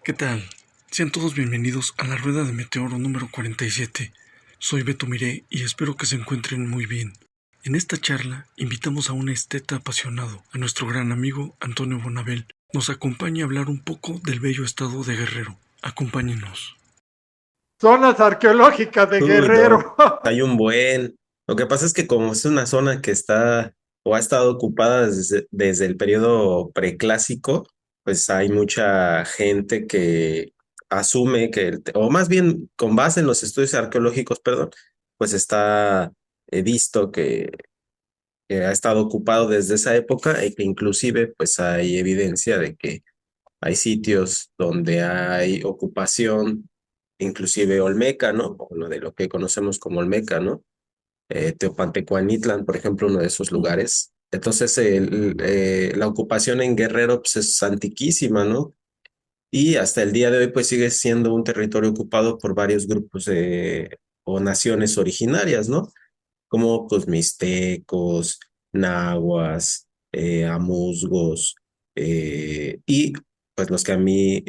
¿Qué tal? Sean todos bienvenidos a la Rueda de Meteoro número 47. Soy Beto Miré y espero que se encuentren muy bien. En esta charla invitamos a un esteta apasionado, a nuestro gran amigo Antonio Bonabel. Nos acompaña a hablar un poco del bello estado de Guerrero. Acompáñenos. Zonas arqueológicas de Uy, no, Guerrero. hay un buen. Lo que pasa es que como es una zona que está o ha estado ocupada desde el periodo preclásico, pues hay mucha gente que asume que, o más bien con base en los estudios arqueológicos, perdón, pues está visto que ha estado ocupado desde esa época y que inclusive pues hay evidencia de que hay sitios donde hay ocupación, inclusive olmeca, ¿no? Bueno, de lo que conocemos como olmeca, ¿no? Teopantecuanitlan, por ejemplo, uno de esos lugares. Entonces, la ocupación en Guerrero pues, es antiquísima, ¿no? Y hasta el día de hoy, pues sigue siendo un territorio ocupado por varios grupos o naciones originarias, ¿no? Como pues mixtecos, nahuas, amuzgos, y pues los que a mí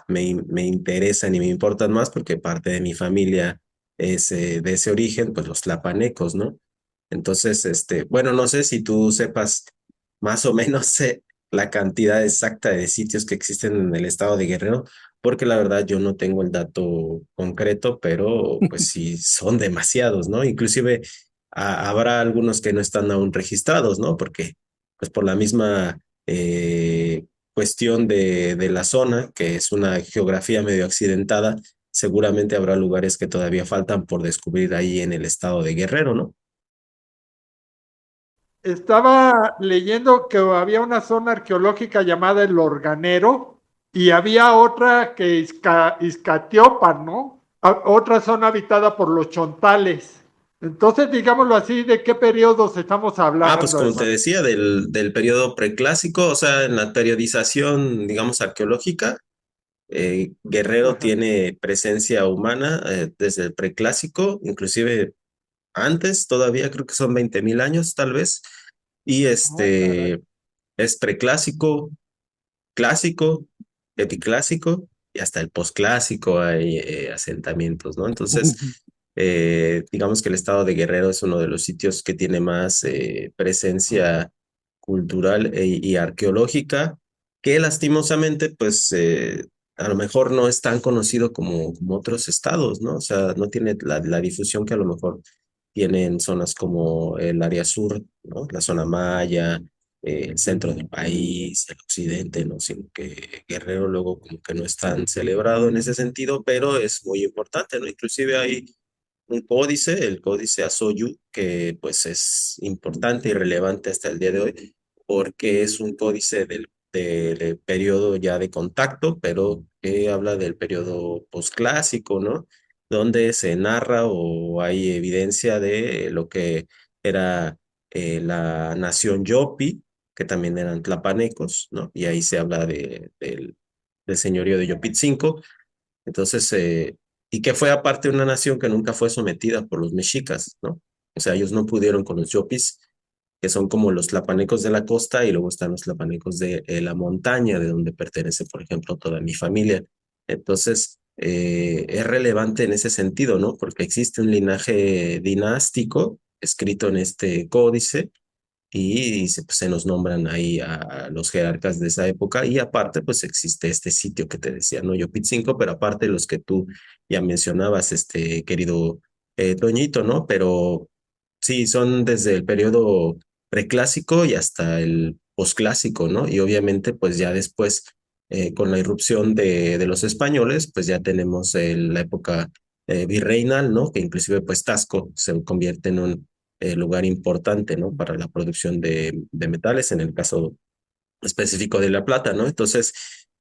me interesan y me importan más porque parte de mi familia es de ese origen, pues los tlapanecos, ¿no? Entonces, bueno, no sé si tú sepas más o menos la cantidad exacta de sitios que existen en el estado de Guerrero, porque la verdad yo no tengo el dato concreto, pero pues sí son demasiados, ¿no? Inclusive habrá algunos que no están aún registrados, ¿no? Porque pues por la misma cuestión de la zona, que es una geografía medio accidentada, seguramente habrá lugares que todavía faltan por descubrir ahí en el estado de Guerrero, ¿no? Estaba leyendo que había una zona arqueológica llamada el Organero y había otra que Izcatiopan, ¿no? Otra zona habitada por los chontales. Entonces, digámoslo así, ¿de qué periodos estamos Ah, pues hablando, como te hermano? decía, del periodo preclásico, o sea, en la periodización, digamos, arqueológica, Guerrero Ajá. tiene presencia humana desde el preclásico, inclusive antes, todavía creo que son 20.000 años tal vez, y Oh, caray. es preclásico, clásico, epiclásico, y hasta el posclásico hay asentamientos, ¿no? Entonces, digamos que el estado de Guerrero es uno de los sitios que tiene más presencia cultural y arqueológica, que lastimosamente, pues, a lo mejor no es tan conocido como otros estados, ¿no? O sea, no tiene la difusión que a lo mejor tienen zonas como el área sur, ¿no? La zona maya, el centro del país, el occidente, ¿no? Sino que Guerrero luego como que no es tan celebrado en ese sentido, pero es muy importante, ¿no? Inclusive hay un códice, el códice Asoyu, que pues es importante y relevante hasta el día de hoy, porque es un códice del periodo ya de contacto, pero que habla del periodo posclásico, ¿no? Donde se narra o hay evidencia de lo que era la nación Yopi, que también eran tlapanecos, ¿no? Y ahí se habla del señorío de Yopitzinco. Entonces, y que fue aparte una nación que nunca fue sometida por los mexicas, ¿no? O sea, ellos no pudieron con los Yopis, que son como los tlapanecos de la costa, y luego están los tlapanecos de la montaña, de donde pertenece, por ejemplo, toda mi familia. Entonces, es relevante en ese sentido, ¿no? Porque existe un linaje dinástico escrito en este códice y pues, se nos nombran ahí a los jerarcas de esa época y aparte pues existe este sitio que te decía, ¿no? Yopitzinco, pero aparte los que tú ya mencionabas, querido Toñito, ¿no? Pero sí, son desde el periodo preclásico y hasta el posclásico, ¿no? Y obviamente pues ya después con la irrupción de los españoles pues ya tenemos la época virreinal, ¿no? Que inclusive pues Tasco se convierte en un lugar importante, ¿no? Para la producción de metales, en el caso específico de la plata, ¿no? Entonces,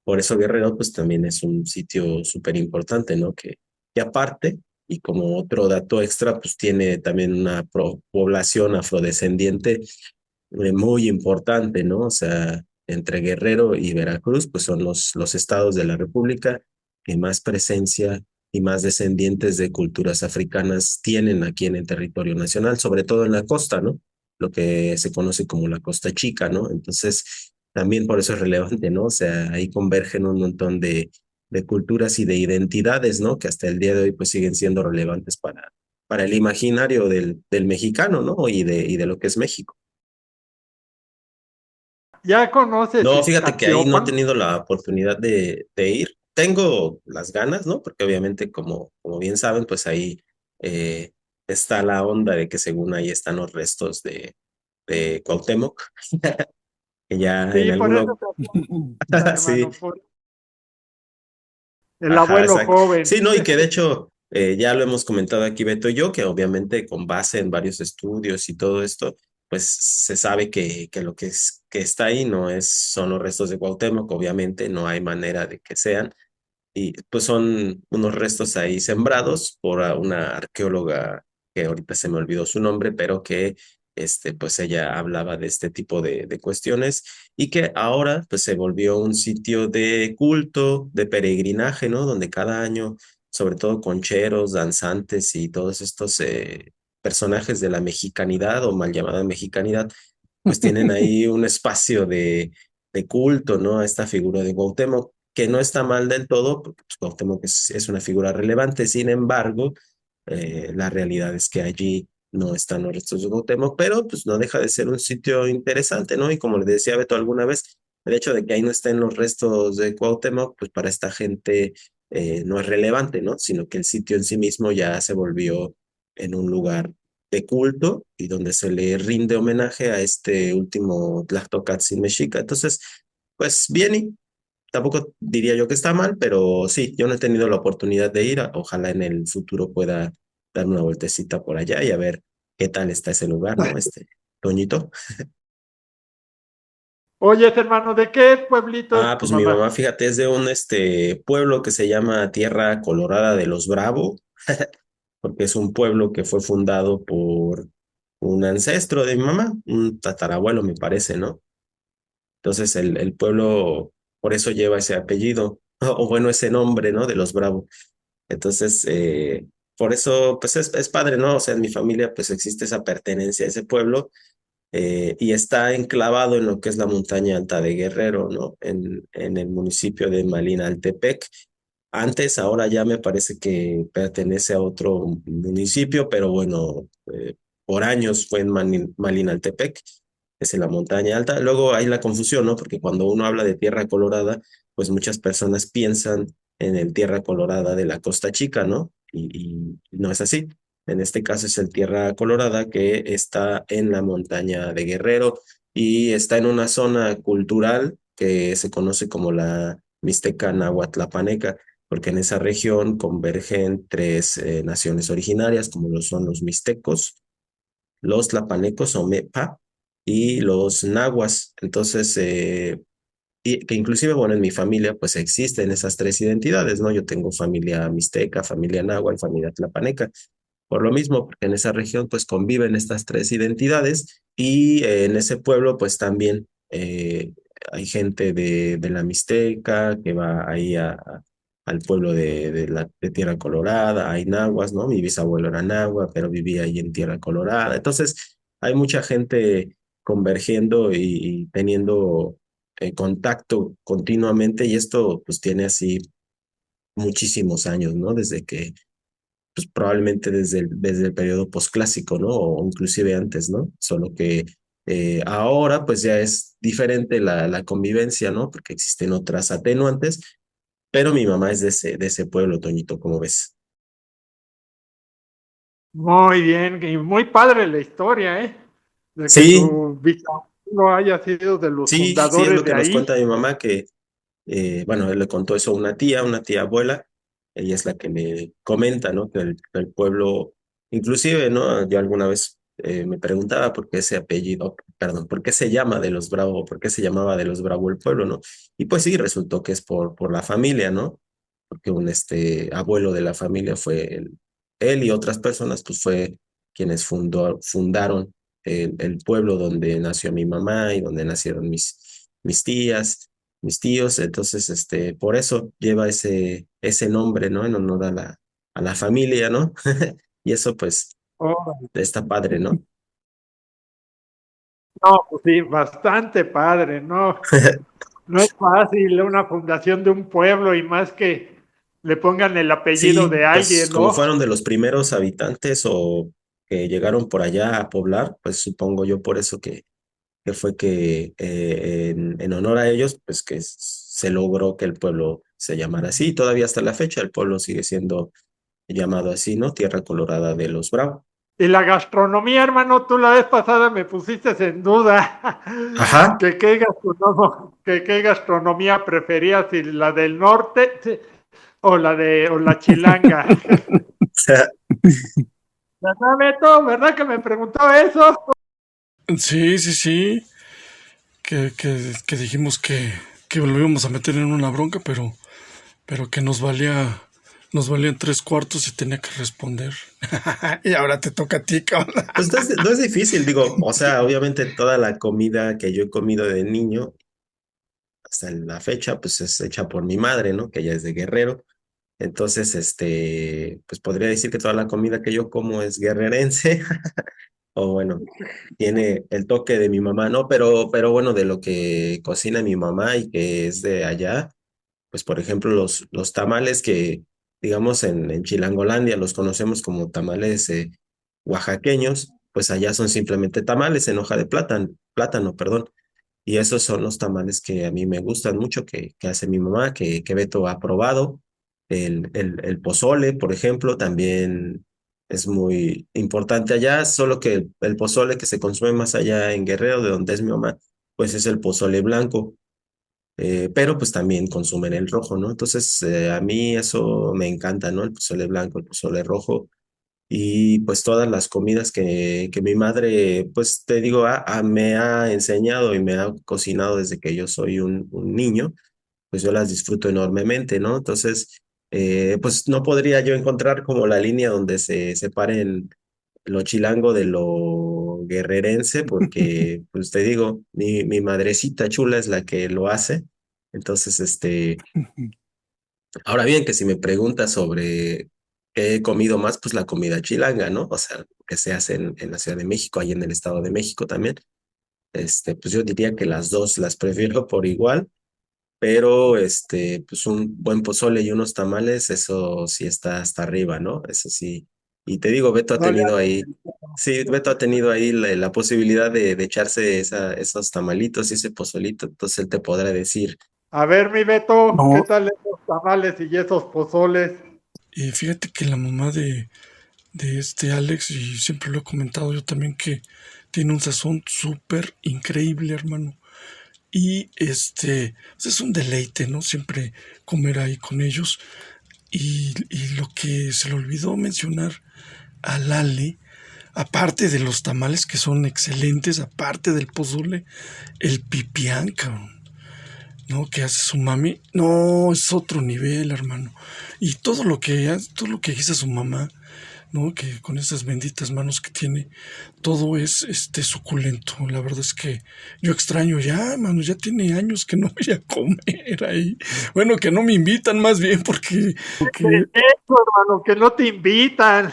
por eso Guerrero, pues también es un sitio súper importante, ¿no? Que aparte, y como otro dato extra, pues tiene también una población afrodescendiente muy importante, ¿no? O sea, entre Guerrero y Veracruz, pues son los estados de la República que más presencia y más descendientes de culturas africanas tienen aquí en el territorio nacional, sobre todo en la costa, ¿no? Lo que se conoce como la Costa Chica, ¿no? Entonces, también por eso es relevante, ¿no? O sea, ahí convergen un montón de culturas y de identidades, ¿no? Que hasta el día de hoy pues siguen siendo relevantes para el imaginario del mexicano, ¿no? Y de lo que es México. ¿Ya conoces No, fíjate que ahí no he Iztacíopan? tenido la oportunidad de ir. Tengo las ganas, ¿no? Porque obviamente, como bien saben, pues ahí eh, está la onda de que según ahí están los restos de Cuauhtémoc, que ya en Sí, por eso alguno, te pregunto, sí, hermano, por el ajá, abuelo exacto. joven. Sí, no, y que de hecho ya lo hemos comentado aquí Beto y yo, que obviamente con base en varios estudios y todo esto, pues se sabe que lo que que está ahí no son los restos de Cuauhtémoc, obviamente no hay manera de que sean. Y pues son unos restos ahí sembrados por una arqueóloga que ahorita se me olvidó su nombre, pero que pues ella hablaba de este tipo de cuestiones y que ahora pues se volvió un sitio de culto, de peregrinaje, ¿no? Donde cada año, sobre todo concheros, danzantes y todos estos personajes de la mexicanidad o mal llamada mexicanidad, pues tienen ahí un espacio de culto, ¿no? A esta figura de Cuauhtémoc que no está mal del todo, porque pues, Cuauhtémoc es una figura relevante, sin embargo, la realidad es que allí no están los restos de Cuauhtémoc, pero pues no deja de ser un sitio interesante, ¿no? Y como le decía Beto alguna vez, el hecho de que ahí no estén los restos de Cuauhtémoc, pues para esta gente no es relevante, ¿no? Sino que el sitio en sí mismo ya se volvió en un lugar de culto y donde se le rinde homenaje a este último Tlactocatzi mexica. Entonces, pues bien, y tampoco diría yo que está mal, pero sí, yo no he tenido la oportunidad de ir. Ojalá en el futuro pueda dar una vueltecita por allá y a ver qué tal está ese lugar, ¿no? Toñito. Oye, hermano, ¿de qué pueblito Ah, es tu pues mi mamá, mamá? fíjate, es de un pueblo que se llama Tierra Colorada de los Bravo, porque es un pueblo que fue fundado por un ancestro de mi mamá, un tatarabuelo, me parece, ¿no? Entonces el pueblo por eso lleva ese apellido, o bueno, ese nombre, ¿no? De los Bravo. Entonces, por eso, pues es padre, ¿no? O sea, en mi familia, pues existe esa pertenencia a ese pueblo y está enclavado en lo que es la montaña alta de Guerrero, ¿no? En el municipio de Malinaltepec. Antes, ahora ya me parece que pertenece a otro municipio, pero bueno, por años fue en Malinaltepec, es en la montaña alta. Luego hay la confusión, ¿no? Porque cuando uno habla de Tierra Colorada, pues muchas personas piensan en el Tierra Colorada de la Costa Chica, ¿no? Y no es así. En este caso es el Tierra Colorada que está en la montaña de Guerrero y está en una zona cultural que se conoce como la Mixteca Nahuatlapaneca porque en esa región convergen tres naciones originarias, como lo son los mixtecos, los tlapanecos o mepa y los nahuas. Entonces, y que inclusive, bueno, en mi familia pues existen esas tres identidades, ¿no? Yo tengo familia mixteca, familia náhuatl, familia tlapaneca. Por lo mismo, porque en esa región pues conviven estas tres identidades y en ese pueblo pues también hay gente de la Mixteca que va ahí al pueblo de Tierra Colorada, hay nahuas, ¿no? Mi bisabuelo era nahua, pero vivía ahí en Tierra Colorada. Entonces, hay mucha gente convergiendo y teniendo contacto continuamente y esto pues tiene así muchísimos años, ¿no? Desde que pues probablemente desde el periodo posclásico, ¿no? O inclusive antes, ¿no? Solo que ahora pues ya es diferente la convivencia, ¿no? Porque existen otras atenuantes, pero mi mamá es de ese pueblo, Toñito, ¿cómo ves? Muy bien, y muy padre la historia, ¿eh? De que Sí, tu bisabuelo haya sido de los sí, es fundadores lo que de nos ahí. cuenta mi mamá, que bueno, él le contó eso a una tía abuela, ella es la que me comenta, ¿no? Que el pueblo, inclusive, ¿no? Yo alguna vez me preguntaba por qué ese apellido, perdón, por qué se llama de los Bravo, por qué se llamaba de los Bravo el pueblo, ¿no? Y pues sí, resultó que es por la familia, ¿no? Porque un abuelo de la familia fue él y otras personas, pues fue quienes fundaron el pueblo donde nació mi mamá y donde nacieron mis tías mis tíos, entonces, por eso lleva ese nombre, ¿no? En honor a la familia, ¿no? Y eso, pues, Oh, está padre, ¿no? no, pues sí, bastante padre, ¿no? No es fácil una fundación de un pueblo y más que le pongan el apellido Sí, de pues alguien, como ¿no? fueron de los primeros habitantes o que llegaron por allá a poblar, pues supongo yo por eso que fue que en honor a ellos, pues que se logró que el pueblo se llamara así. Y todavía hasta la fecha el pueblo sigue siendo llamado así, ¿no? Tierra Colorada de los Bravo. Y la gastronomía, hermano, tú la vez pasada me pusiste en duda Ajá. que qué gastronomía preferías, si la del norte o la chilanga. ¿Verdad, Beto? ¿Verdad que me preguntó eso? Sí, sí, sí. Que dijimos que lo íbamos a meter en una bronca, pero que nos valían tres cuartos y tenía que responder. Y ahora te toca a ti, cabrón. Pues no es difícil, digo, o sea, obviamente toda la comida que yo he comido de niño hasta la fecha, pues es hecha por mi madre, ¿no? Que ella es de Guerrero. Entonces, pues podría decir que toda la comida que yo como es guerrerense, o bueno, tiene el toque de mi mamá, ¿no? Pero bueno, de lo que cocina mi mamá y que es de allá, pues por ejemplo, los tamales que, digamos, en Chilangolandia los conocemos como tamales oaxaqueños, pues allá son simplemente tamales en hoja de plátano, perdón. Y esos son los tamales que a mí me gustan mucho, que hace mi mamá, que Beto ha probado. El pozole, por ejemplo, también es muy importante allá, solo que el pozole que se consume más allá en Guerrero, de donde es mi mamá, pues es el pozole blanco, pero pues también consumen el rojo, ¿no? Entonces, a mí eso me encanta, ¿no? El pozole blanco, el pozole rojo y pues todas las comidas que mi madre, pues te digo, me ha enseñado y me ha cocinado desde que yo soy un niño, pues yo las disfruto enormemente, ¿no? Entonces, pues no podría yo encontrar como la línea donde se separen lo chilango de lo guerrerense, porque, pues te digo, mi madrecita chula es la que lo hace. Entonces, ahora bien, que si me preguntas sobre qué he comido más, pues la comida chilanga, ¿no? O sea, que se hace en la Ciudad de México, ahí en el Estado de México también. Pues yo diría que las dos las prefiero por igual, pero pues un buen pozole y unos tamales, eso sí está hasta arriba, ¿no? Eso sí. Y te digo, Beto ha No le tenido hago. ahí, sí, Beto ha tenido ahí la posibilidad de echarse esos tamalitos y ese pozolito, entonces él te podrá decir. A ver, mi Beto, ¿qué No, tal esos tamales y esos pozoles? y fíjate que la mamá de este Alex, y siempre lo he comentado yo también, que tiene un sazón súper increíble, hermano. Y pues es un deleite, ¿no? Siempre comer ahí con ellos. Y lo que se le olvidó mencionar a Lale, aparte de los tamales que son excelentes, aparte del pozole, el pipián, cabrón, ¿no? Que hace su mami, no, es otro nivel, hermano. Y todo lo que hizo su mamá, ¿no? Que con esas benditas manos que tiene, todo es suculento. La verdad es que yo extraño ya, mano, ya tiene años que no voy a comer ahí. Bueno, que no me invitan más bien porque Eso, hermano, que no te invitan.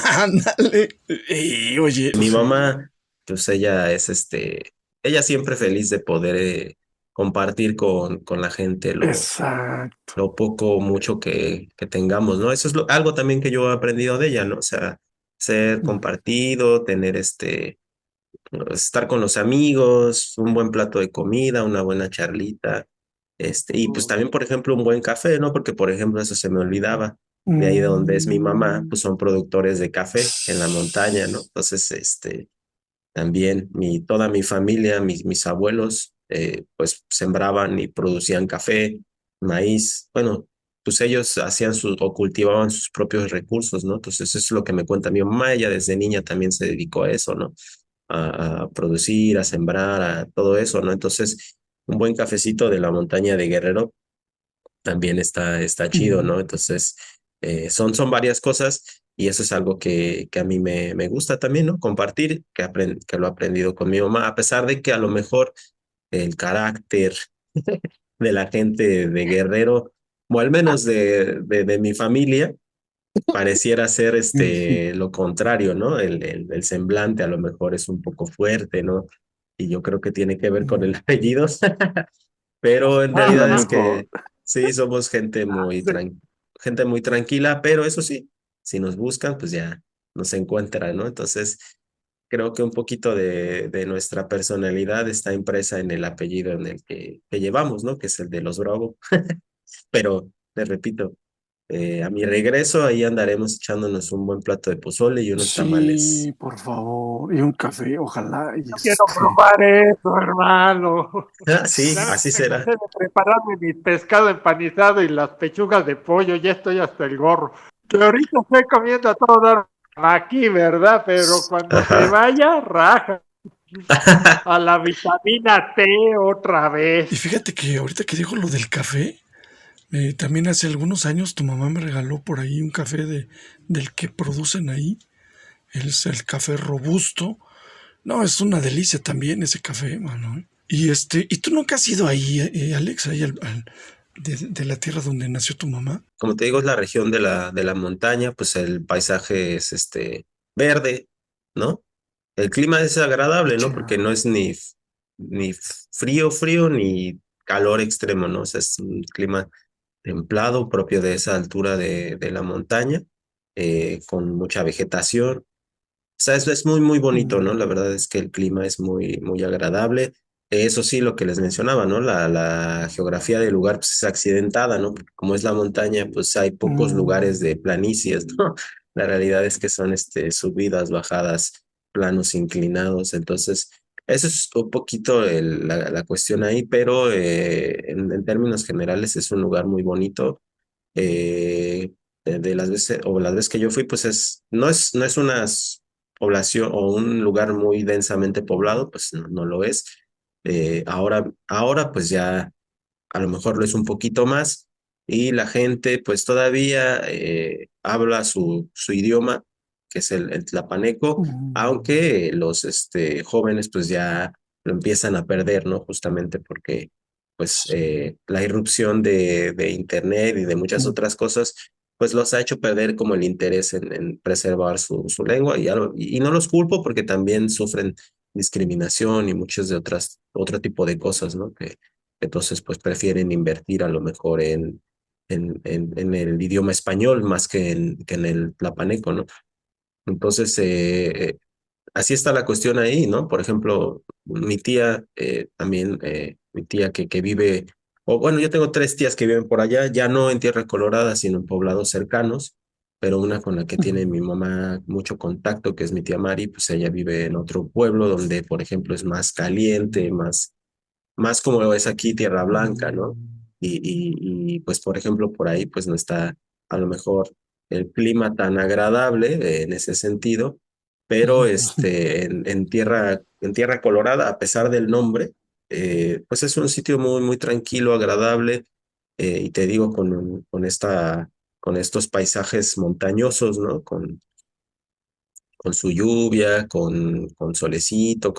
ándale. Y, oye, Mi pues, mamá, pues ella es ella siempre feliz de poder compartir con la gente exacto. lo poco o mucho que tengamos, ¿no? Eso es algo también que yo he aprendido de ella, ¿no? O sea, ser compartido, tener estar con los amigos, un buen plato de comida, una buena charlita, y pues también, por ejemplo, un buen café, ¿no? Porque, por ejemplo, eso se me olvidaba. De ahí de donde es mi mamá, pues son productores de café en la montaña, ¿no? Entonces, también toda mi familia, mis abuelos, pues sembraban y producían café, maíz. Bueno, pues ellos hacían o cultivaban sus propios recursos, ¿no? Entonces eso es lo que me cuenta mi mamá. Ella desde niña también se dedicó a eso, ¿no? A producir, a sembrar, a todo eso, ¿no? Entonces, un buen cafecito de la montaña de Guerrero también está chido, ¿no? Entonces, son varias cosas y eso es algo que a mí me gusta también, ¿no? Compartir, que lo he aprendido con mi mamá, a pesar de que a lo mejor el carácter de la gente de Guerrero, o al menos de mi familia, pareciera ser lo contrario, ¿no? El semblante a lo mejor es un poco fuerte, ¿no? Y yo creo que tiene que ver con el apellido. pero en A lo realidad es mejor. que sí, somos gente muy tranquila, pero eso sí, si nos buscan, pues ya nos encuentran, ¿no? Entonces, creo que un poquito de nuestra personalidad está impresa en el apellido en el que llevamos, ¿no? Que es el de los Bravo. Pero, te repito, a mi regreso ahí andaremos echándonos un buen plato de pozole y unos Sí, tamales. por favor. Y un café, ojalá. Y Quiero probar eso, hermano. Ah, sí, Ya así me cansé será. de prepararme mi pescado empanizado y las pechugas de pollo, ya estoy hasta el gorro. Que ahorita estoy comiendo a todo dar aquí, ¿verdad? Pero cuando me Ajá. vaya, raja a la vitamina T otra Y vez. fíjate que ahorita que dijo lo del café, también hace algunos años tu mamá me regaló por ahí un café del que producen ahí. Es el café robusto. No, es una delicia también ese café, mano. ¿Y tú nunca has ido ahí, Alex, ahí de la tierra donde nació tu mamá? Como te digo, es la región de la montaña, pues el paisaje es verde, ¿no? El clima es Qué agradable, ¿no? Porque chido. no es ni frío, frío, ni calor extremo, ¿no? O sea, es un clima templado propio de esa altura de la montaña, con mucha vegetación. O sea, es muy, muy bonito, ¿no? La Mm, verdad es que el clima es muy, muy agradable. Eso sí, lo que les mencionaba, ¿no? La geografía del lugar pues, es accidentada, ¿no? Porque como es la montaña, pues hay pocos lugares mm, de planicies, ¿no? La realidad es que son subidas, bajadas, planos inclinados. Entonces, eso es un poquito la cuestión ahí, pero en términos generales es un lugar muy bonito. De las veces, o las veces que yo fui, pues no es una población o un lugar muy densamente poblado, pues no, no lo es. Ahora pues ya a lo mejor lo es un poquito más y la gente pues todavía habla su idioma, que es el tlapaneco, mm, aunque los jóvenes pues ya lo empiezan a perder, ¿no? Justamente porque pues la irrupción de Internet y de muchas mm. otras cosas pues los ha hecho perder como el interés en preservar su lengua y no los culpo porque también sufren discriminación y muchas de otro tipo de cosas, ¿no? Que entonces, pues prefieren invertir a lo mejor en el idioma español más que en el tlapaneco, ¿no? Entonces, así está la cuestión ahí, ¿no? Por ejemplo, mi tía también, mi tía que vive, o bueno, yo tengo tres tías que viven por allá, ya no en Tierra Colorada, sino en poblados cercanos, pero una con la que tiene mi Mm, mamá mucho contacto, que es mi tía Mari, pues ella vive en otro pueblo donde, por ejemplo, es más caliente, más como es aquí Tierra Blanca, ¿no? mm, Pues, por ejemplo, por ahí pues no está a lo mejor el clima tan agradable en ese sentido, pero mm. en Tierra Colorada, a pesar del nombre, pues es un sitio muy, muy tranquilo, agradable, y te digo, con estos paisajes montañosos, ¿no? Con su lluvia, con solecito,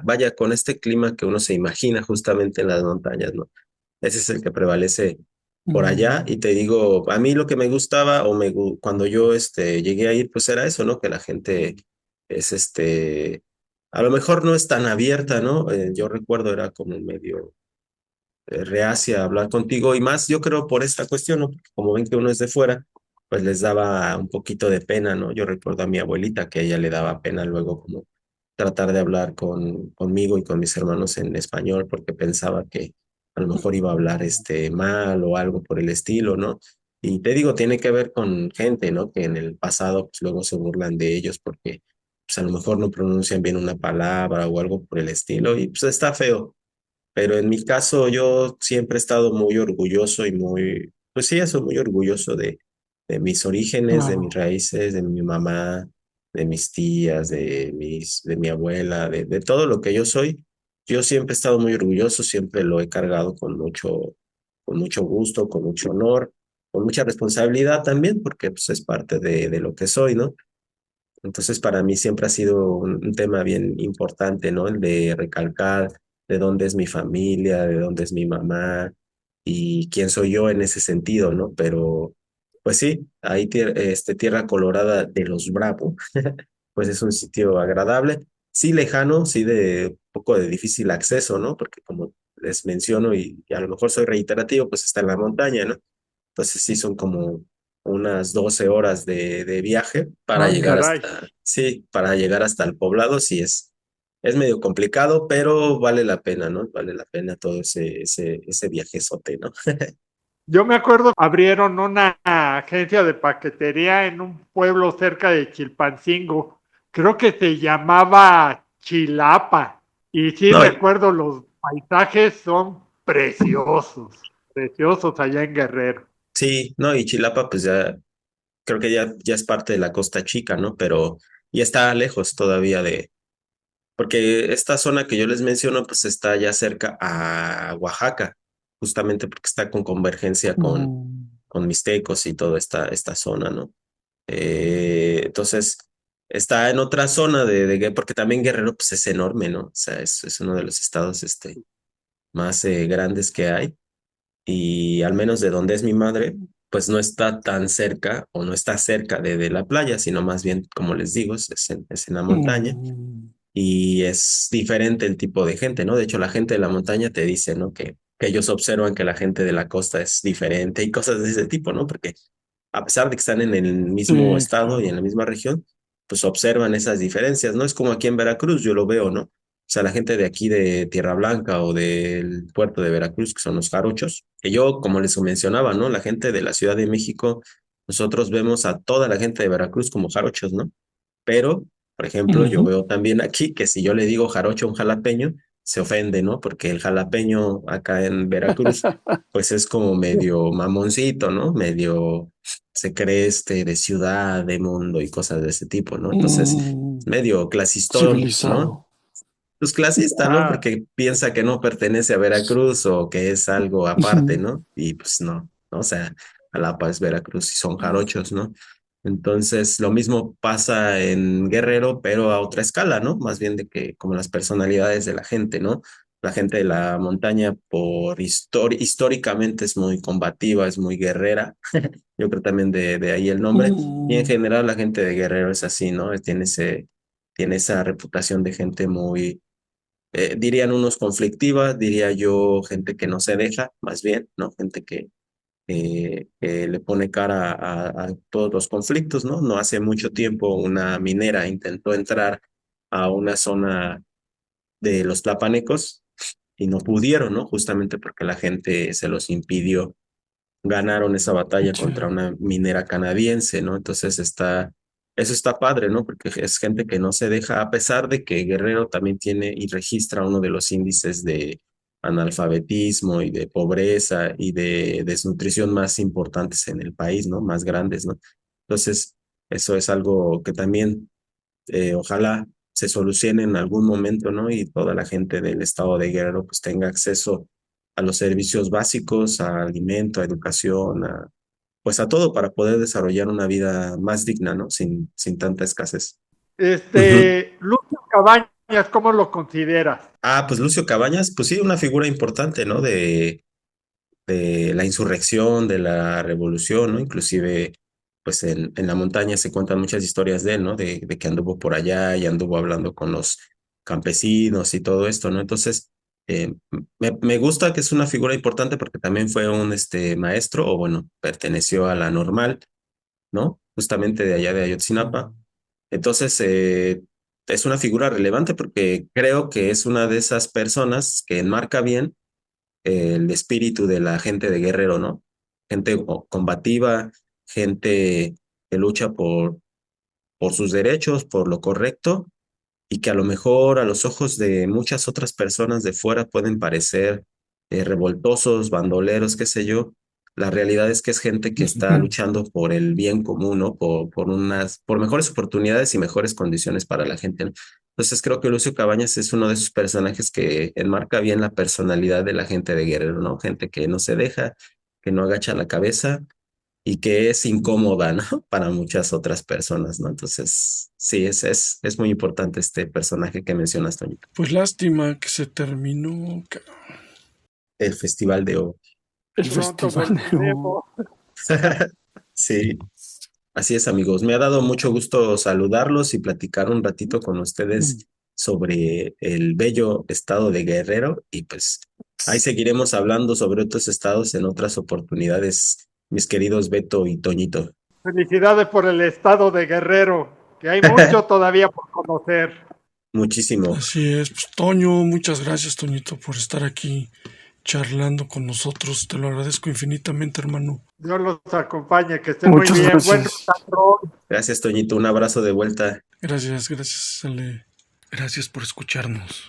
vaya, con este clima que uno se imagina justamente en las montañas, ¿no? Ese es el que prevalece por allá. Y Mm, te digo, a mí lo que me gustaba cuando yo llegué a ir, pues era eso, ¿no? Que la gente es a lo mejor no es tan abierta, ¿no? Yo recuerdo era como medio reacia a hablar contigo y más, yo creo por esta cuestión, ¿no? Porque como ven que uno es de fuera, pues les daba un poquito de pena, ¿no? Yo recuerdo a mi abuelita que a ella le daba pena luego como tratar de hablar conmigo y con mis hermanos en español porque pensaba que a lo mejor iba a hablar mm, mal o algo por el estilo, ¿no? Y te digo, tiene que ver con gente, ¿no? Que en el pasado pues luego se burlan de ellos porque pues a lo mejor no pronuncian bien una palabra o algo por el estilo y pues está feo. Pero en mi caso, yo siempre he estado muy orgulloso y muy, pues sí, eso, muy orgulloso de mis orígenes, de mis claro. raíces, de mi mamá, de mis tías, de mi abuela, de todo lo que yo soy. Yo siempre he estado muy orgulloso, siempre lo he cargado con mucho gusto, con mucho honor, con mucha responsabilidad también, porque pues es parte de lo que soy, ¿no? Entonces, para mí siempre ha sido un tema bien importante, ¿no? El de recalcar de dónde es mi familia, de dónde es mi mamá y quién soy yo en ese sentido, ¿no? Pero, pues sí, ahí Tierra Colorada de los Bravo, pues es un sitio agradable, sí lejano, sí de un poco de difícil acceso, ¿no? Porque como les menciono y a lo mejor soy reiterativo, pues está en la montaña, ¿no? Entonces sí son como unas 12 horas de viaje para Ah, llegar caray. hasta, sí, para llegar hasta el poblado, sí es medio complicado, pero vale la pena, ¿no? Vale la pena todo ese viajezote, ¿no? Yo me acuerdo, abrieron una agencia de paquetería en un pueblo cerca de Chilpancingo. Creo que se llamaba Chilapa. Y sí No, recuerdo, los paisajes son preciosos, preciosos allá en Guerrero. sí, no, y Chilapa, pues ya, creo que ya es parte de la Costa Chica, ¿no? Pero ya está lejos todavía porque esta zona que yo les menciono, pues está ya cerca a Oaxaca, justamente porque está con convergencia Mm. con Mixtecos y toda esta zona, ¿no? Entonces, está en otra zona porque también Guerrero, pues es enorme, ¿no? O sea, es uno de los estados, más grandes que hay, y al menos de donde es mi madre, pues no está tan cerca o no está cerca de la playa, sino más bien, como les digo, es en la montaña Mm. y es diferente el tipo de gente, ¿no? De hecho, la gente de la montaña te dice, ¿no? Que ellos observan que la gente de la costa es diferente y cosas de ese tipo, ¿no? Porque a pesar de que están en el mismo Sí, estado y en claro. la misma región, pues observan esas diferencias, ¿no? Es como aquí en Veracruz, yo lo veo, ¿no? O sea, la gente de aquí de Tierra Blanca o del puerto de Veracruz, que son los jarochos, que yo, como les mencionaba, ¿no? La gente de la Ciudad de México, nosotros vemos a toda la gente de Veracruz como jarochos, ¿no? Pero, por ejemplo, yo Ujú. veo también aquí que si yo le digo jarocho a un jalapeño, se ofende, ¿no? Porque el jalapeño acá en Veracruz, pues es como medio mamoncito, ¿no? Medio se cree de ciudad, de mundo y cosas de ese tipo, ¿no? Entonces, Mm. medio clasistón, ¿no? Civilizado. Pues clasista, ¿no? Ah, Porque piensa que no pertenece a Veracruz o que es algo aparte, Ujú. ¿no? Y pues no, ¿no? O sea, Jalapa es Veracruz y son jarochos, ¿no? Entonces, lo mismo pasa en Guerrero, pero a otra escala, ¿no? Más bien de que como las personalidades de la gente, ¿no? La gente de la montaña históricamente es muy combativa, es muy guerrera. Yo creo también de ahí el nombre. Y en Mm. general la gente de Guerrero es así, ¿no? Tiene esa reputación de gente muy dirían unos conflictiva, diría yo gente que no se deja, más bien, ¿no? Gente que le pone cara a todos los conflictos, ¿no? No hace mucho tiempo una minera intentó entrar a una zona de los tlapanecos y no pudieron, ¿no? Justamente porque la gente se los impidió. Ganaron esa batalla Sí. contra una minera canadiense, ¿no? Entonces eso está padre, ¿no? Porque es gente que no se deja, a pesar de que Guerrero también tiene y registra uno de los índices de analfabetismo y de pobreza y de desnutrición más importantes en el país, ¿no? Más grandes, ¿no? Entonces, eso es algo que también ojalá se solucione en algún momento, ¿no? Y toda la gente del estado de Guerrero pues tenga acceso a los servicios básicos, a alimento, a educación, pues a todo para poder desarrollar una vida más digna, ¿no? Sin tanta escasez. Ujú. Lucio Cabañas, ¿cómo lo consideras? Ah, pues Lucio Cabañas, pues sí, una figura importante, ¿no? De la insurrección, de la revolución, ¿no? Inclusive, pues en la montaña se cuentan muchas historias de él, ¿no? De que anduvo por allá y anduvo hablando con los campesinos y todo esto, ¿no? Entonces, me gusta que es una figura importante porque también fue un maestro, o bueno, perteneció a la normal, ¿no? Justamente de allá de Ayotzinapa. Entonces, es una figura relevante porque creo que es una de esas personas que enmarca bien el espíritu de la gente de Guerrero, ¿no? Gente combativa, gente que lucha por sus derechos, por lo correcto, y que a lo mejor a los ojos de muchas otras personas de fuera pueden parecer revoltosos, bandoleros, qué sé yo. La realidad es que es gente que está Ujú. luchando por el bien común, ¿no? Por mejores oportunidades y mejores condiciones para la gente, ¿no? Entonces creo que Lucio Cabañas es uno de esos personajes que enmarca bien la personalidad de la gente de Guerrero, ¿no? Gente que no se deja, que no agacha la cabeza y que es incómoda, ¿no? Para muchas otras personas, ¿no? Entonces, sí, es muy importante este personaje que mencionas, Toñito. Pues lástima que se terminó El Festival de O. el Pronto festival de volveremos. Sí, así es, amigos. Me ha dado mucho gusto saludarlos y platicar un ratito con ustedes sobre el bello estado de Guerrero y pues ahí seguiremos hablando sobre otros estados en otras oportunidades, mis queridos Beto y Toñito. Felicidades por el estado de Guerrero, que hay mucho todavía por conocer. Muchísimo. Así es, pues Toño, muchas gracias, Toñito, por estar aquí charlando con nosotros. Te lo agradezco infinitamente, hermano. Dios los acompañe, que estén muy Muchas bien. Buen gracias. rock and roll. Gracias, Toñito. Un abrazo de vuelta. Gracias, Ale. Gracias por escucharnos.